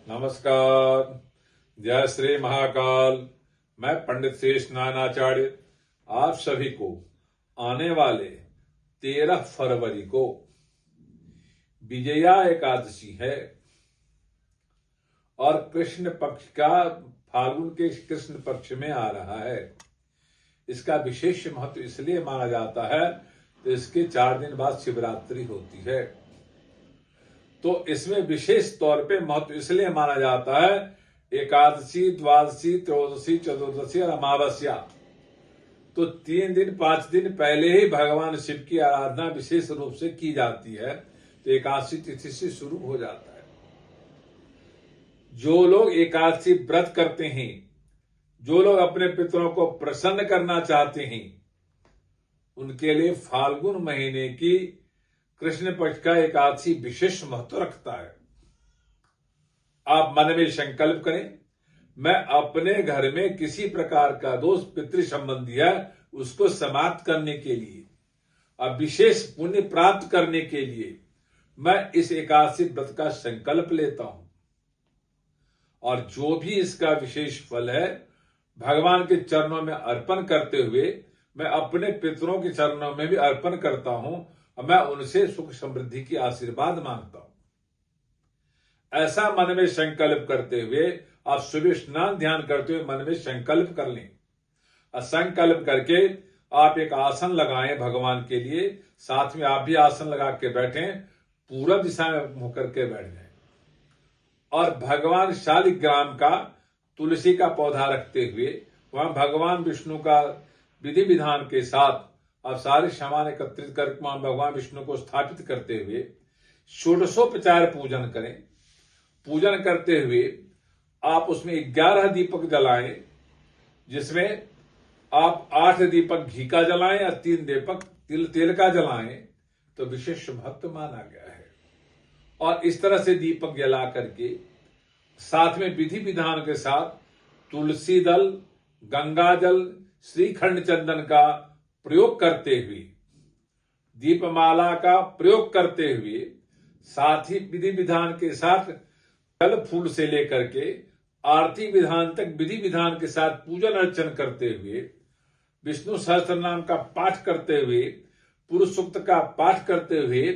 नमस्कार। जय श्री महाकाल। मैं पंडित शेष नानाचार्य आप सभी को आने वाले 13 फरवरी को विजया एकादशी है और कृष्ण पक्ष का फाल्गुन के कृष्ण पक्ष में आ रहा है। इसका विशेष महत्व इसलिए माना जाता है तो इसके 4 दिन बाद शिवरात्रि होती है, तो इसमें विशेष तौर पे महत्व इसलिए माना जाता है। एकादशी, द्वादशी, त्रयोदशी, चतुर्दशी और अमावस्या, तो 3 दिन 5 दिन पहले ही भगवान शिव की आराधना विशेष रूप से की जाती है, तो एकादशी तिथि से शुरू हो जाता है। जो लोग एकादशी व्रत करते हैं, जो लोग अपने पितरों को प्रसन्न करना चाहते हैं, उनके लिए फाल्गुन महीने की कृष्ण पक्ष का एकादशी विशेष महत्व रखता है। आप मन में संकल्प करें, मैं अपने घर में किसी प्रकार का दोष पितृ संबंधी है उसको समाप्त करने के लिए और विशेष पुण्य प्राप्त करने के लिए मैं इस एकादशी व्रत का संकल्प लेता हूं, और जो भी इसका विशेष फल है भगवान के चरणों में अर्पण करते हुए मैं अपने पितरों के चरणों में भी अर्पण करता हूं और मैं उनसे सुख समृद्धि की आशीर्वाद मांगता हूं। ऐसा मन में संकल्प करते हुए आप सुबह स्नान ध्यान करते हुए मन में संकल्प कर लें और संकल्प करके आप एक आसन लगाएं भगवान के लिए। साथ में आप भी आसन लगा के बैठें, पूरब दिशा में मुंह करके बैठ जाएं और भगवान शालिग्राम का तुलसी का पौधा रखते हुए वहां भगवान विष्णु का विधि विधान के साथ आप सारे सामान एकत्रित करके भगवान विष्णु को स्थापित करते हुए षोडशोपचार पूजन करें। पूजन करते हुए आप उसमें 11 दीपक जलाएं, जिसमें आप 8 दीपक घी का जलाएं और 3 दीपक तेल का जलाएं, तो विशेष महत्व माना गया है। और इस तरह से दीपक जला करके साथ में विधि विधान के साथ तुलसी दल, गंगा जल, श्रीखंड चंदन का प्रयोग करते हुए, दीपमाला का प्रयोग करते हुए, साथ ही विधि विधान के साथ फल फूल से लेकर के आरती विधान तक विधि विधान के साथ पूजन अर्चन करते हुए, विष्णु सहस्त्रनाम का पाठ करते हुए, पुरुष सूक्त का पाठ करते हुए,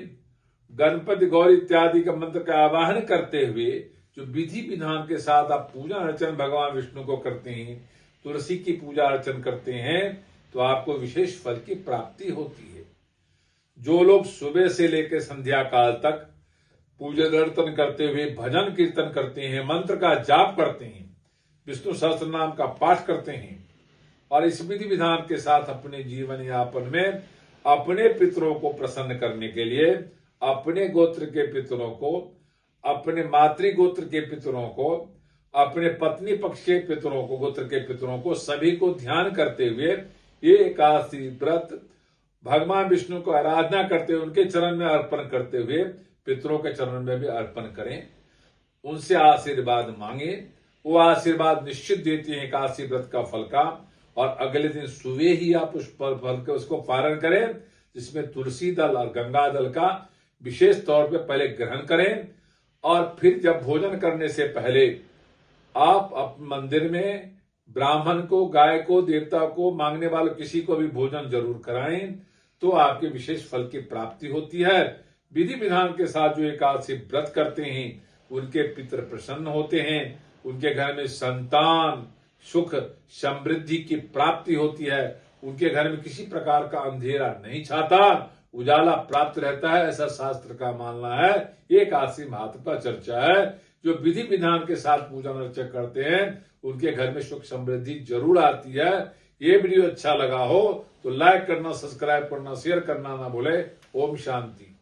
गणपति गौरी इत्यादि का मंत्र का आवाहन करते हुए जो विधि विधान के साथ आप पूजन अर्चन भगवान विष्णु को करते हैं, तुलसी की पूजा अर्चन करते हैं, तो आपको विशेष फल की प्राप्ति होती है। जो लोग सुबह से लेकर संध्या काल तक पूजन अर्चन करते हुए भजन कीर्तन करते हैं, मंत्र का जाप करते हैं, विष्णु सहस्त्र नाम का पाठ करते हैं और इस विधि विधान के साथ अपने जीवन यापन में अपने पितरों को प्रसन्न करने के लिए अपने गोत्र के पितरों को, अपने मातृ गोत्र के पितरों को, अपने पत्नी पक्ष के पितरों को, गोत्र के पितरों को, सभी को ध्यान करते हुए ये एकादशी व्रत भगवान विष्णु को आराधना करते हुए उनके चरण में अर्पण करते हुए पितरों के चरण में भी अर्पण करें, उनसे आशीर्वाद मांगे। वो आशीर्वाद निश्चित देते हैं एकादशी व्रत का फल का, और अगले दिन सुबह ही आप उस फल के उसको पारण करें, जिसमें तुलसी दल और गंगा दल का विशेष तौर पे पहले ग्रहण करें और फिर जब भोजन करने से पहले आप मंदिर में ब्राह्मण को, गाय को, देवता को, मांगने वाले किसी को भी भोजन जरूर कराएं, तो आपके विशेष फल की प्राप्ति होती है। विधि विधान के साथ जो एकादशी व्रत करते हैं उनके पितर प्रसन्न होते हैं, उनके घर में संतान, सुख, समृद्धि की प्राप्ति होती है, उनके घर में किसी प्रकार का अंधेरा नहीं छाता, उजाला प्राप्त रहता है, ऐसा शास्त्र का मानना है। ये एकादशी महत्व का चर्चा है। जो विधि विधान के साथ पूजन अर्चन करते हैं उनके घर में सुख समृद्धि जरूर आती है। ये वीडियो अच्छा लगा हो तो लाइक करना, सब्सक्राइब करना, शेयर करना ना भूले। ओम शांति।